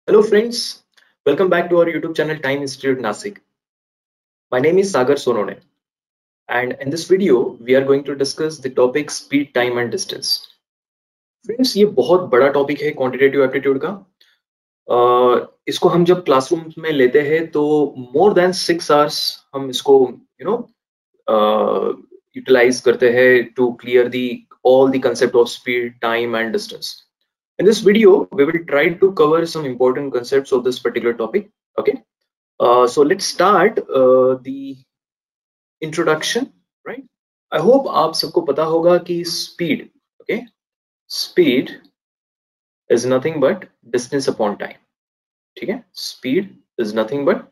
Hello friends, welcome back to our YouTube channel Time Institute Nasik. My name is Sagar Sonone and in this video we are going to discuss the topic speed, time and distance. Friends, ये बहुत बड़ा topic है quantitative aptitude का। इसको हम जब classroom में लेते हैं तो मोर देन 6 आवर्स हम इसको यूटिलाइज करते हैं to clear the all the concept of speed, time and distance. In this video, we will try to cover some important concepts of this particular topic. Okay, so let's start the introduction. Right? I hope आप सबको पता होगा कि speed, okay, speed is nothing but distance upon time. ठीक है? Speed is nothing but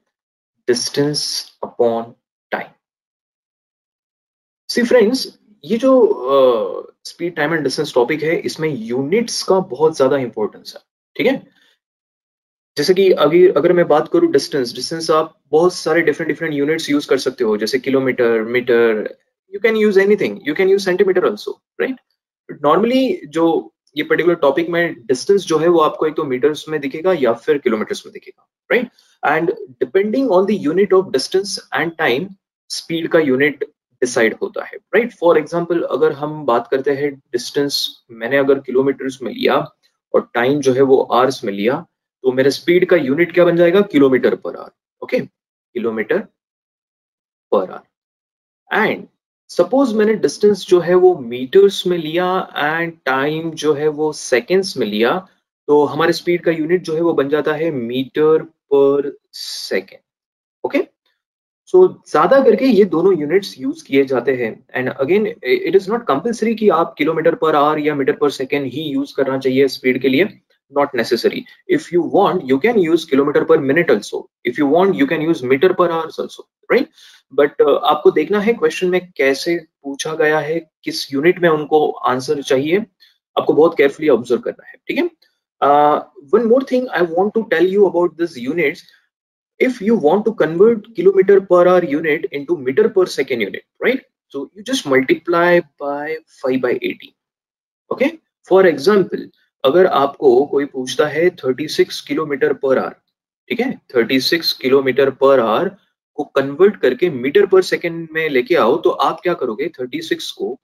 distance upon time. See friends, ये जो speed time and distance topic है इसमें यूनिट्स का बहुत ज्यादा इंपॉर्टेंस है। ठीक है, जैसे कि अगर मैं बात करूं डिस्टेंस आप बहुत सारे डिफरेंट यूनिट्स यूज कर सकते हो, जैसे kilometre, metre, you can use anything, you can use centimetre also, right. But normally जो ये पर्टिकुलर टॉपिक में डिस्टेंस जो है वो आपको एक तो मीटर्स में दिखेगा या फिर किलोमीटर्स में दिखेगा, right. And depending on the unit of distance and time speed का यूनिट डिसाइड होता है, राइट। फॉर एग्जाम्पल अगर हम बात करते हैं डिस्टेंस, मैंने अगर किलोमीटर्स में लिया और टाइम जो है वो आवर्स में लिया तो मेरे स्पीड का यूनिट क्या बन जाएगा, kilometre per hour. Okay, kilometre per hour. And suppose मैंने डिस्टेंस जो है वो मीटर्स में लिया एंड टाइम जो है वो सेकेंड्स में लिया तो हमारे स्पीड का यूनिट जो है वो बन जाता है मीटर पर सेकेंड। ओके, सो ज्यादा करके ये दोनों यूनिट्स यूज किए जाते हैं। And again it is not compulsory कि आप किलोमीटर पर आवर या मीटर पर सेकेंड ही यूज करना चाहिए स्पीड के लिए, not necessary. If you want, you can use kilometer per minute also. If you want, you can use meter per hours also, right? But आपको देखना है question में कैसे पूछा गया है, किस यूनिट में उनको आंसर चाहिए, आपको बहुत केयरफुली ऑब्जर्व करना है। ठीक है, one more thing I want to tell you about this units. If you want to convert kilometer per hour unit into meter per second unit, right? So you just multiply by 5 by 80. Okay, for example अगर आपको कोई पूछता है 36 kilometre per our, ठीक है, 36 kilometre per our को convert करके metre per second में लेके आओ तो आप क्या करोगे, 36 को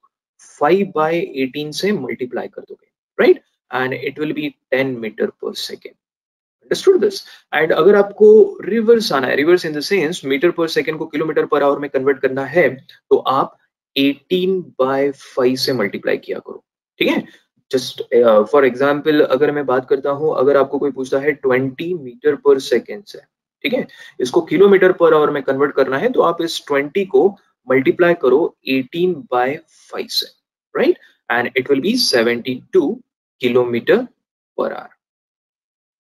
5 बाय 18 से मल्टीप्लाई कर दोगे, right, and it will be 10 metre per second. Understood this? And अगर आपको रिवर्स आना है, reverse in the sense metre per second को किलोमीटर पर आवर में कन्वर्ट करना है तो आप 18 बाय 5 से मल्टीप्लाई किया करो। ठीक है, जस्ट फॉर एग्जाम्पल अगर मैं बात करता हूं, अगर आपको कोई पूछता है 20 मीटर पर सेकेंड से, ठीक है, इसको किलोमीटर पर आवर में कन्वर्ट करना है तो आप इस 20 को मल्टीप्लाई करो 18 बाय 5 से, right, and it will B 72 kilometre per hour.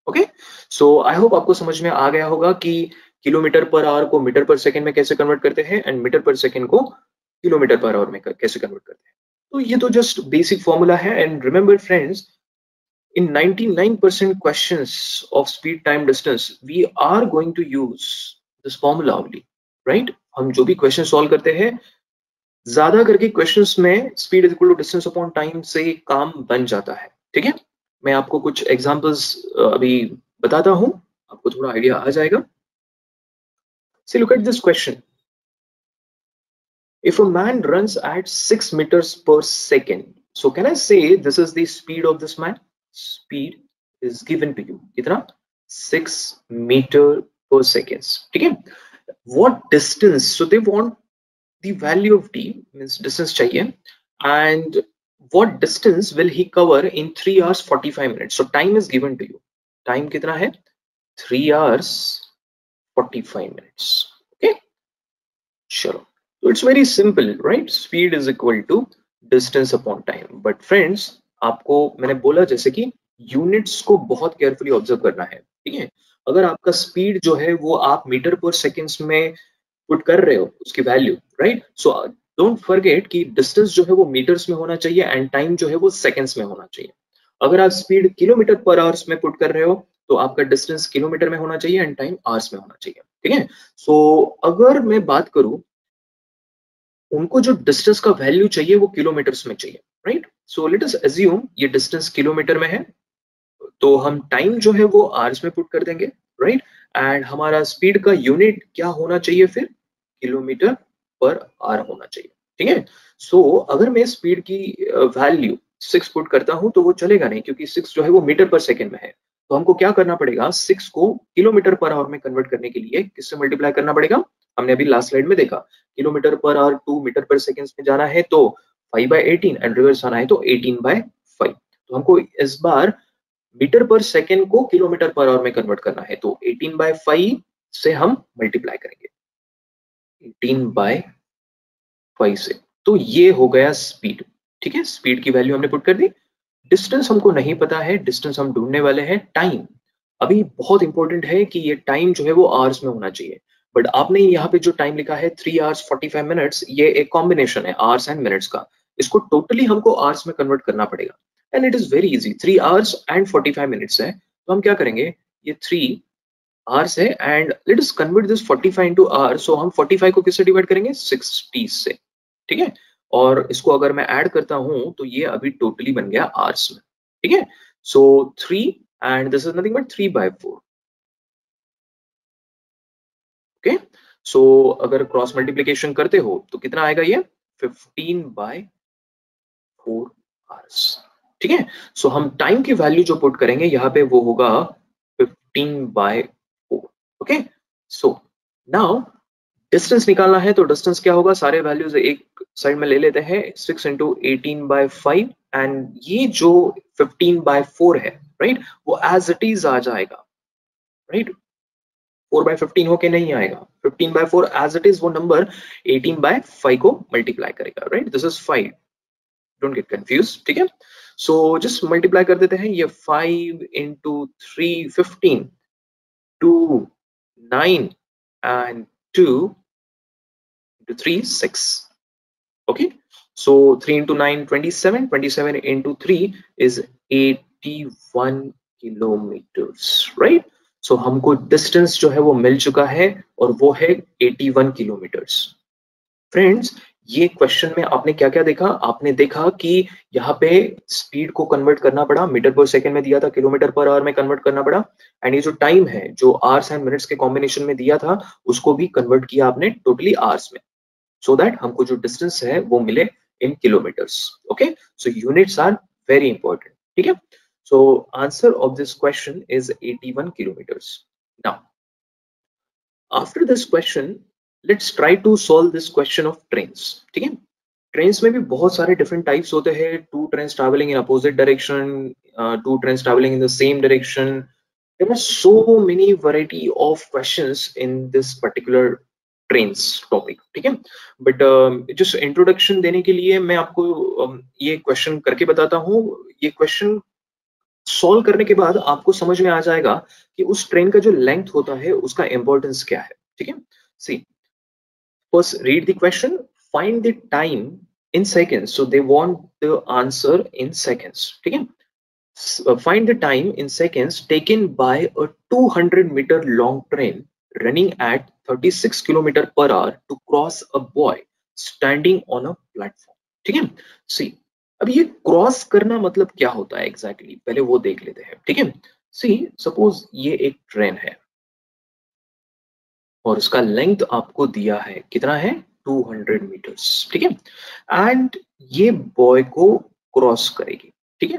Okay, so I hope आपको समझ में आ गया होगा कि किलोमीटर पर आवर को मीटर पर सेकेंड में कैसे कन्वर्ट करते हैं एंड मीटर पर सेकेंड को किलोमीटर पर आवर में कैसे कन्वर्ट करते हैं। तो ये तो जस्ट बेसिक फॉर्मूला है। And remember friends, in 99% questions of speed time distance we are going to use this formula only, right? हम जो भी क्वेश्चन सॉल्व करते हैं ज्यादा करके क्वेश्चंस में speed is equal to distance upon time से काम बन जाता है। ठीक है, मैं आपको कुछ एग्जांपल्स अभी बताता हूं, आपको थोड़ा आइडिया आ जाएगा। See, look at this question. If a man runs at 6 meters per second, so can I say this is the speed of this man? Speed is given to you. कितना? 6 meter per seconds. ठीक है? What distance? So they want the value of t, means distance चाहिए, and what distance will he cover in 3 hours 45 minutes? So time is given to you. Time कितना है? 3 hours 45 minutes. Okay? चलो, so it's very simple, right? Speed is equal to distance upon time. But friends, आपको मैंने बोला जैसे कि units को बहुत केयरफुली ऑब्जर्व करना है। ठीक है, अगर आपका स्पीड जो है वो आप मीटर पर सेकेंड्स में पुट कर रहे हो उसकी value, right, so don't forget कि डिस्टेंस जो है वो मीटर्स में होना चाहिए एंड टाइम जो है वो सेकेंड्स में होना चाहिए। अगर आप स्पीड किलोमीटर पर आवर्स में पुट कर रहे हो तो आपका डिस्टेंस किलोमीटर में होना चाहिए एंड टाइम आवर्स में होना चाहिए। ठीक है, सो अगर मैं बात करूं, उनको जो डिस्टेंस का वैल्यू चाहिए वो किलोमीटर्स में चाहिए, right. So let us assume ये डिस्टेंस किलोमीटर में है, तो हम टाइम जो है वो आवर्स में पुट कर देंगे, राइट, एंड हमारा स्पीड का यूनिट क्या होना चाहिए फिर, किलोमीटर पर आवर होना चाहिए, ठीक है। सो अगर मैं स्पीड की वैल्यू 6 पुट करता हूं तो वो चलेगा नहीं, क्योंकि 6 जो है वो मीटर पर सेकेंड में है। तो हमको क्या करना पड़ेगा, 6 को किलोमीटर पर आवर में कन्वर्ट करने के लिए किससे मल्टीप्लाई करना पड़ेगा, हमने अभी लास्ट स्लाइड में देखा, kilometre per our 2 metre per second में जाना है तो 5/18 एंड रिवर्स आना है तो 18/5। तो हमको इस बार मीटर पर सेकेंड को किलोमीटर पर आवर में कन्वर्ट करना है, तो 18/5 से हम मल्टीप्लाई करेंगे 18/5 से। तो ये हो गया स्पीड, ठीक है, स्पीड की वैल्यू हमने पुट कर दी। डिस्टेंस हमको नहीं पता है, डिस्टेंस हम ढूंढने वाले हैं। टाइम अभी बहुत इंपॉर्टेंट है कि ये टाइम जो है वो आवर्स में होना चाहिए, बट आपने यहाँ पे जो टाइम लिखा है 3 hours 45 minutes, ये एक कॉम्बिनेशन है आवर्स एंड मिनट्स का, इसको टोटली हमको आवर्स में कन्वर्ट करना पड़ेगा and it is very easy. 3 hours and 45 minutes है, तो हम क्या करेंगे, ये 3 hours है and let us convert this 45 into hours। सो हम 45 को किससे डिवाइड करेंगे, 60 से, ठीक है। और इसको अगर मैं ऐड करता हूं तो ये अभी टोटली बन गया आवर्स में, ठीक है। So 3 and this is nothing but 3/4, okay. So अगर क्रॉस मल्टीप्लिकेशन करते हो तो कितना आएगा, ये 15/4 आवर्स, ठीक है। सो हम टाइम की वैल्यू जो पुट करेंगे यहाँ पे वो होगा 15/4, ओके। सो नाउ डिस्टेंस निकालना है, तो डिस्टेंस क्या होगा, सारे वैल्यूज एक साइड में ले लेते हैं, 6 into 18/5 एंड ये जो 15/4 है, राइट, वो एज इट इज आ जाएगा, राइट, 4/15 होके नहीं आएगा, 15/4 एज इट इज वो नंबर 18/5 को मल्टीप्लाई करेगा, right, this is 5, don't get confuse, ठीक है। सो जस्ट मल्टीप्लाई कर देते हैं, ये 5 into 3 15, 2 9 and 2 into 3 6, okay. So 3 into 9 27, 27 into 3 is 81 kilometers, right? So हमको डिस्टेंस जो है वो मिल चुका है और वो है 81 किलोमीटर्स। फ्रेंड्स, ये क्वेश्चन में आपने क्या क्या देखा, आपने देखा कि यहाँ पे स्पीड को कन्वर्ट करना पड़ा, मीटर पर सेकंड में दिया था, किलोमीटर पर आवर में कन्वर्ट करना पड़ा, एंड ये जो टाइम है जो आवर्स एंड मिनट्स के कॉम्बिनेशन में दिया था उसको भी कन्वर्ट किया आपने टोटली आवर्स में, so that हमको जो डिस्टेंस है वो मिले in kilometres, okay. So units are very important, ठीक है। So answer of this question is 81 kilometres. Now after this question let's try to solve this question of trains, ठीक है। ट्रेन्स में भी बहुत सारे डिफरेंट टाइप्स होते हैं, 2 trains travelling in opposite direction, 2 trains travelling in the same direction, there are so many variety of questions in this particular trains topic, ठीक है। बट जस्ट इंट्रोडक्शन देने के लिए मैं आपको ये क्वेश्चन करके बताता हूँ। ये क्वेश्चन सॉल्व करने के बाद आपको समझ में आ जाएगा कि उस ट्रेन का जो लेंथ होता है उसका इंपॉर्टेंस क्या है, ठीक है। See first read the question, find the time in seconds, so they want the answer in seconds, ठीक है। Find the time in seconds taken by a 200-meter long train running at 36 km per hour to cross a boy standing on a platform, ठीक है। सी अब ये cross करना मतलब क्या होता है एग्जैक्टली पहले वो देख लेते हैं, ठीक है। सी सपोज ये एक ट्रेन है और उसका लेंथ आपको दिया है, कितना है, 200 मीटर्स, ठीक है, एंड ये बॉय को क्रॉस करेगी, ठीक है।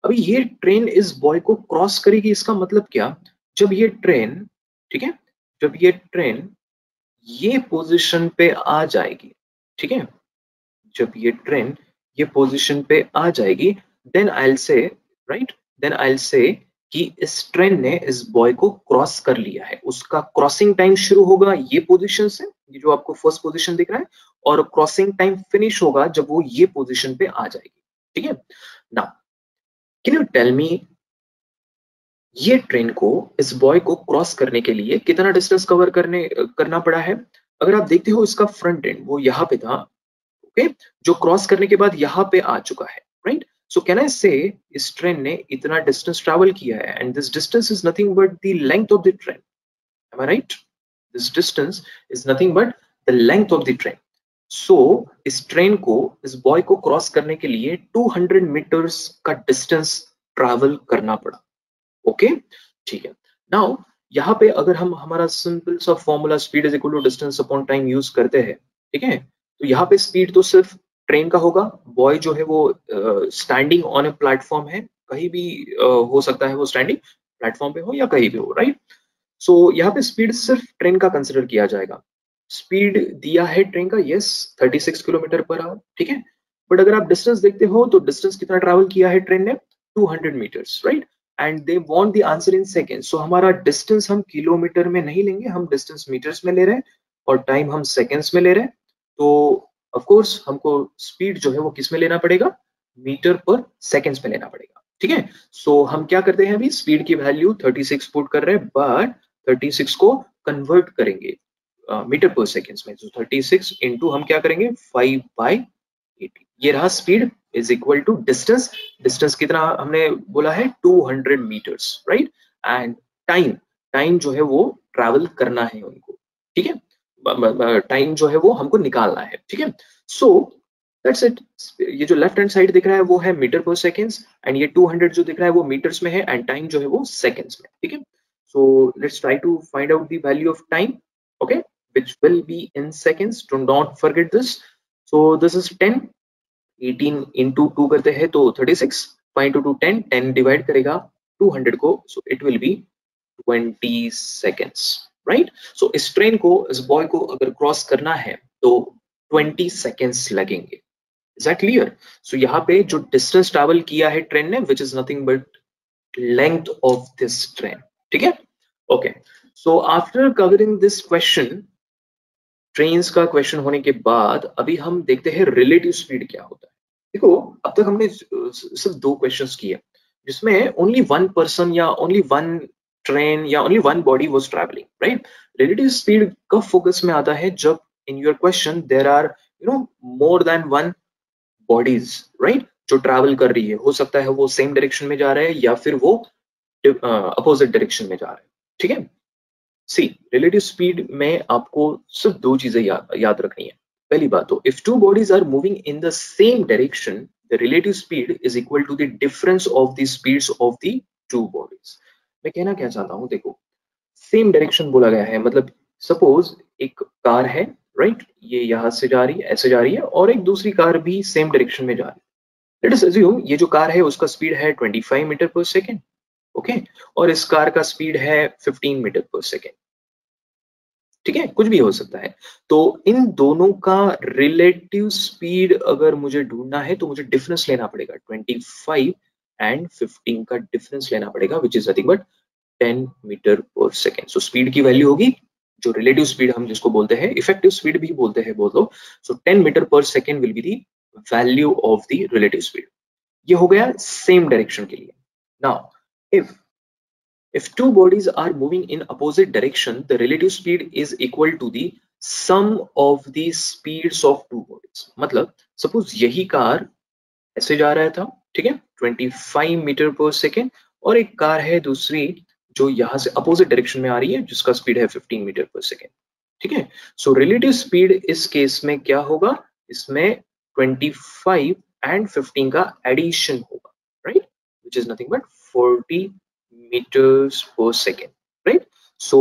अभी ये ट्रेन इस बॉय को क्रॉस करेगी, इसका मतलब क्या, जब ये ट्रेन, ठीक है, जब ये ट्रेन ये पोजीशन पे आ जाएगी, ठीक है, जब ये ट्रेन ये पोजीशन पे आ जाएगी, then I will say, right, then I will say कि इस ट्रेन ने इस बॉय को क्रॉस कर लिया है। उसका क्रॉसिंग टाइम शुरू होगा ये पोजीशन से, ये जो आपको फर्स्ट पोजीशन दिख रहा है, और क्रॉसिंग टाइम फिनिश होगा जब वो ये पोजीशन पे आ जाएगी, ठीक है। Now can you tell me ये ट्रेन को इस बॉय को क्रॉस करने के लिए कितना डिस्टेंस कवर करना पड़ा है। अगर आप देखते हो इसका फ्रंट एंड वो यहाँ पे था, ओके, जो क्रॉस करने के बाद यहाँ पे आ चुका है, राइट। सो कैन आई से इस ट्रेन ने इतना डिस्टेंस ट्रैवल किया है and this distance is nothing but the length of the train, am I right, this distance is nothing but the length of the train. So इस train को, इस boy को क्रॉस करने के लिए 200 मीटर्स का डिस्टेंस ट्रैवल करना पड़ा, ओके, ठीक है। नाउ यहाँ पे अगर हम हमारा सिंपल सा formula speed is equal to distance upon time use करते हैं, ठीक है, तो यहाँ पे स्पीड तो सिर्फ ट्रेन का होगा। बॉय जो है वो स्टैंडिंग ऑन ए प्लेटफॉर्म है, कहीं भी हो सकता है वो स्टैंडिंग प्लेटफॉर्म पे हो या कहीं भी हो, राइट। सो यहाँ पे स्पीड सिर्फ ट्रेन का कंसिडर किया जाएगा। स्पीड दिया है ट्रेन का, यस 36 किलोमीटर पर आवर, ठीक है। बट अगर आप डिस्टेंस देखते हो तो डिस्टेंस कितना ट्रैवल किया है ट्रेन ने, 200 metres, right. And they want the answer in second, so हमारा डिस्टेंस हम किलोमीटर में नहीं लेंगे, हम डिस्टेंस मीटर्स में ले रहे हैं और टाइम हम सेकेंड्स में ले रहे हैं। तो ऑफ कोर्स हमको स्पीड जो है वो किस में लेना पड़ेगा, मीटर पर सेकेंड्स में लेना पड़ेगा, ठीक है। सो हम क्या करते हैं, अभी स्पीड की वैल्यू 36 पुट कर रहे हैं, बट 36 को कन्वर्ट करेंगे मीटर पर सेकेंड्स में। तो 36 इंटू हम क्या करेंगे 5/80, ये रहा speed is equal to distance. Distance कितना हमने बोला है 200 metres, right. And time, time जो है वो ट्रैवल करना है उनको, ठीक है, टाइम जो है वो हमको निकालना है, ठीक है। So that's it. ये जो लेफ्ट हैंड साइड दिख रहा है वो है मीटर पर सेकेंड्स, एंड ये 200 जो दिख रहा है वो मीटर्स में है, एंड टाइम जो है वो सेकेंड्स में, ठीक है। So let's try to find out the value of time, okay, which will be in seconds. Do not forget this. So this is 10, 18 into 2 करते हैं तो 36, 5 into 2 10, 10 डिवाइड करेगा 200 को, so it will be 20 seconds, right? So इस train को, इस boy को अगर क्रॉस करना है तो 20 seconds लगेंगे। Is that clear? So यहाँ पे जो डिस्टेंस ट्रैवल किया है ट्रेन ने, which is nothing but length of this train, ठीक है। Okay, so after covering this question, trains का क्वेश्चन होने के बाद अभी हम देखते हैं रिलेटिव स्पीड क्या होता है। देखो अब तक हमने सिर्फ 2 क्वेश्चंस किए जिसमें ओनली वन पर्सन या ओनली वन ट्रेन या only one body was travelling, right. Relative speed कब फोकस में आता है, जब in your question there are more than one bodies, right, जो ट्रैवल कर रही है। हो सकता है वो सेम डायरेक्शन में जा रहा है या फिर वो अपोजिट डायरेक्शन में जा रहा है, ठीक है। सी, रिलेटिव स्पीड में आपको सिर्फ 2 चीजें याद रखनी है। पहली बात तो if two bodies are moving in the same direction, the relative speed is equal to the difference of the speeds of the 2 bodies. मैं कहना क्या चाहता हूं, देखो सेम डायरेक्शन बोला गया है, मतलब सपोज एक कार है, राइट, ये यहां से जा रही है, ऐसे जा रही है, और एक दूसरी कार भी सेम डायरेक्शन में जा रही है। लेट अस अज्यूम ये जो कार है उसका स्पीड है 25 मीटर पर सेकेंड, ओके, और इस कार का स्पीड है 15 मीटर पर सेकेंड, ठीक है, कुछ भी हो सकता है। तो इन दोनों का रिलेटिव स्पीड अगर मुझे ढूंढना है तो मुझे डिफरेंस लेना पड़ेगा, 25 एंड 15 का डिफरेंस लेना पड़ेगा, which is nothing but 10 metre per second. So speed की वैल्यू होगी, जो रिलेटिव स्पीड हम जिसको बोलते हैं, इफेक्टिव स्पीड भी बोलते हैं बहुत लोग, सो 10 metre per second will be the value of the relative speed. ये हो गया सेम डायरेक्शन के लिए। Now if two bodies are moving in opposite direction, the relative speed is equal to the sum of the speeds of two bodies. मतलब suppose यही car ऐसे जा रहा था, ठीक है, 25 मीटर पर सेकेंड, और एक कार है दूसरी जो यहाँ से अपोजिट डायरेक्शन में आ रही है जिसका स्पीड है 15 मीटर पर सेकेंड, ठीक है। सो रिलेटिव स्पीड इस केस में क्या होगा, इसमें 25 एंड 15 का एडिशन होगा, right, which is nothing but 40 metres per second, right. So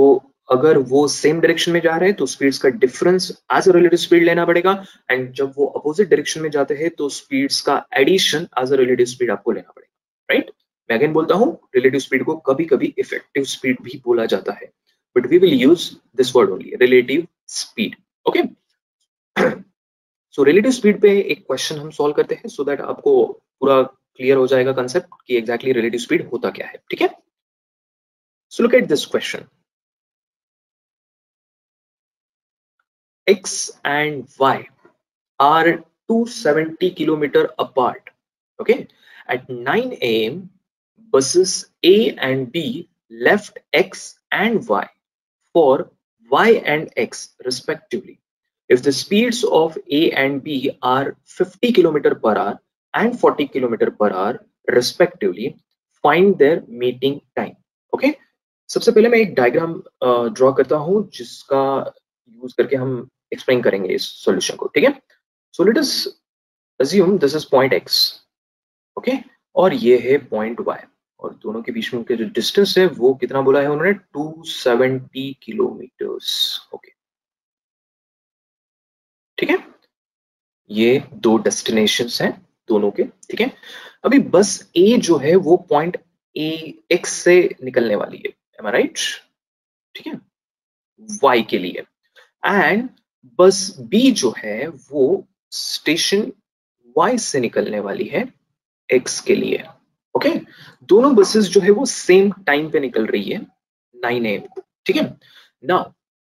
अगर वो सेम डायरेक्शन में जा रहे हैं तो स्पीड्स का difference as a relative speed लेना पड़ेगा, एंड जब वो अपोजिट डायरेक्शन में जाते हैं तो स्पीड्स का addition as a relative speed आपको लेना पड़ेगा, राइट। मैं अगेन बोलता हूँ, रिलेटिव स्पीड को कभी कभी इफेक्टिव स्पीड भी बोला जाता है, but we will use this word only, relative speed, okay. So relative speed पे एक क्वेश्चन हम सॉल्व करते हैं सो दैट आपको पूरा क्लियर हो जाएगा कंसेप्ट कि एग्जैक्टली रिलेटिव स्पीड होता क्या है, ठीक है। So look at this question, x and y are 270 kilometer apart, okay. At 9 a.m. buses A and B left x and y for y and x respectively. If the speeds of A and B are 50 km per hour and 40 km per hour respectively, find their meeting time, okay. सबसे पहले मैं एक diagram draw करता हूं जिसका use करके हम explain करेंगे इस सॉल्यूशन को, ठीक है। So let us assume this is point x, okay, और ये है point y, और दोनों के बीच में उनके जो डिस्टेंस है वो कितना बोला है उन्होंने, 270 किलोमीटर्स। ओके, ठीक है, ये दो डेस्टिनेशंस हैं दोनों के, ठीक है। अभी बस ए जो है वो पॉइंट ए एक्स से निकलने वाली है, एम आई राइट, ठीक है, वाई के लिए। एंड बस बी जो है वो स्टेशन वाई से निकलने वाली है एक्स के लिए। ओके, दोनों बसेस जो है वो सेम टाइम पे निकल रही है 9 AM को, ठीक है ना।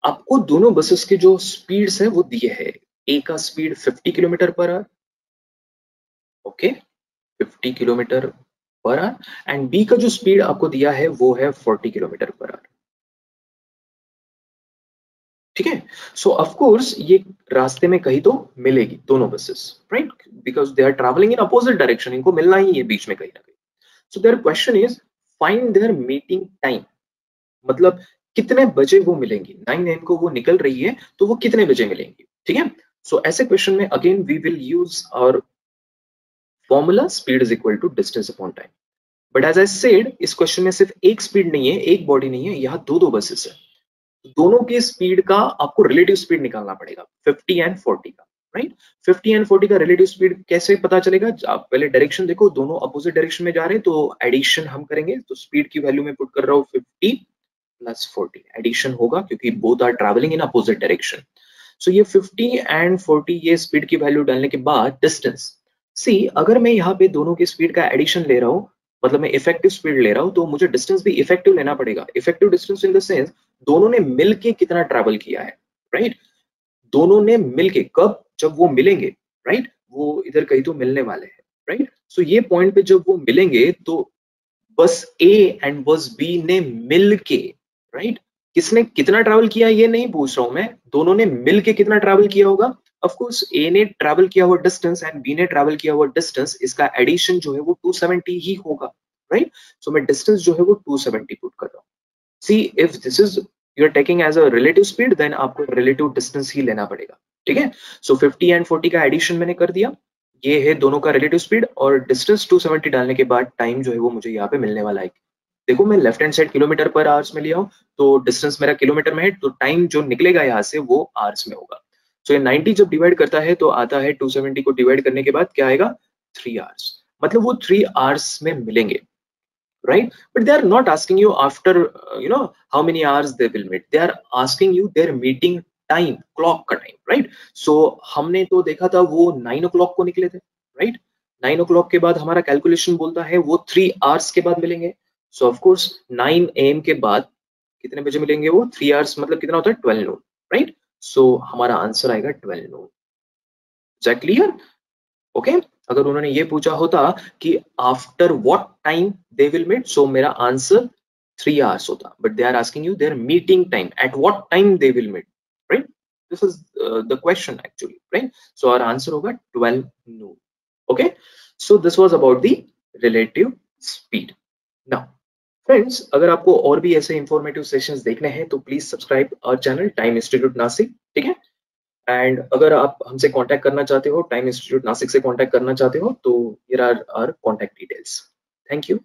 आपको दोनों बसेस के जो स्पीड्स है वो दिए है, ए का speed 50 kilometre per hour, okay, 50 kilometre per hour, and B का जो स्पीड आपको दिया है वो है 40 किलोमीटर पर आवर, ठीक है। सो ऑफ कोर्स ये रास्ते में कहीं तो मिलेगी दोनों buses, right, because they are travelling in opposite direction, इनको मिलना ही है बीच में कहीं ना कहीं। So their question is find their meeting time, मतलब कितने बजे वो मिलेंगी, 9 AM को वो निकल रही है तो वो कितने बजे मिलेंगी, ठीक है। सो ऐसे क्वेश्चन में again we will use our formula speed is equal to distance upon time. But as I said, इस क्वेश्चन में सिर्फ एक स्पीड नहीं है, एक बॉडी नहीं है, यहाँ दो दो बसेस है, दोनों की स्पीड का आपको रिलेटिव स्पीड निकालना पड़ेगा, 50 एंड 40 का, राइट। 50 एंड 40 का रिलेटिव स्पीड कैसे पता चलेगा, आप पहले डायरेक्शन देखो, दोनों अपोजिट डायरेक्शन में जा रहे हैं तो एडिशन हम करेंगे, तो स्पीड की वैल्यू में पुट कर रहा हूँ 50 प्लस 40, एडिशन होगा क्योंकि both are travelling in opposite direction. So ये 50 एंड 40 ये स्पीड की वैल्यू डालने के बाद डिस्टेंस, सी अगर मैं यहाँ पे दोनों की स्पीड का एडिशन ले रहा हूँ, मतलब मैं इफेक्टिव स्पीड ले रहा हूँ, तो मुझे डिस्टेंस भी इफेक्टिव लेना पड़ेगा। Effective distance in the sense दोनों ने मिलके कितना ट्रैवल किया है, राइट। दोनों ने मिलके कब, जब वो मिलेंगे, राइट, वो इधर कहीं तो मिलने वाले हैं, राइट। सो ये पॉइंट पे जब वो मिलेंगे तो बस ए एंड बस बी ने मिलके, राइट, किसने कितना ट्रैवल किया ये नहीं पूछ रहा हूं मैं, दोनों ने मिलके कितना ट्रैवल किया होगा। ऑफ कोर्स ए ने ट्रैवल किया हुआ डिस्टेंस एंड बी ने ट्रैवल किया हुआ डिस्टेंस, इसका एडिशन जो है वो 270 ही होगा, राइट। सो मैं डिस्टेंस जो है वो 270 पुट कर रहा हूँ। See if this is you are taking as a relative speed, then आपको रिलेटिव डिस्टेंस ही लेना पड़ेगा, ठीक है। सो 50 एंड 40 का एडिशन मैंने कर दिया, ये है दोनों का रिलेटिव स्पीड, और डिस्टेंस 270 डालने के बाद टाइम जो है वो मुझे यहाँ पे मिलने वाला है। देखो मैं लेफ्ट हैंड साइड किलोमीटर पर आवर्स में लिया हूँ, तो डिस्टेंस मेरा किलोमीटर में है, तो टाइम जो निकलेगा यहाँ से वो आवर्स में होगा। सो ये 90 जब डिवाइड करता है तो आता है 270 को डिवाइड करने के बाद क्या आएगा, 3 आवर्स, मतलब वो 3 आवर्स में मिलेंगे, right? But they are not asking you after how many hours they will meet, they are asking you their meeting time, clock का time, right? So हमने तो देखा था वो 9 o'clock को निकले थे, right? 9 o'clock के बाद हमारा कैलकुलेशन बोलता है वो 3 hours के बाद मिलेंगे। So of course 9 AM के बाद कितने बजे मिलेंगे वो, 3 hours मतलब कितना होता है 12 noon, right? So हमारा आंसर आएगा 12 noon। Is that clear? Okay, अगर उन्होंने ये पूछा होता कि after what time they will meet, so मेरा आंसर 3 आवर्स होता, but they are asking you their meeting time, at what time they will meet, right. This is the question actually, right. So our answer होगा 12 noon. Okay, so this was about the relative speed. Now friends, अगर आपको और भी ऐसे informative sessions देखने हैं तो please subscribe our channel Time Institute Nashik, ठीक है। एंड अगर आप हमसे कांटेक्ट करना चाहते हो, टाइम इंस्टीट्यूट नासिक से कांटेक्ट करना चाहते हो, तो here are our contact details. Thank you.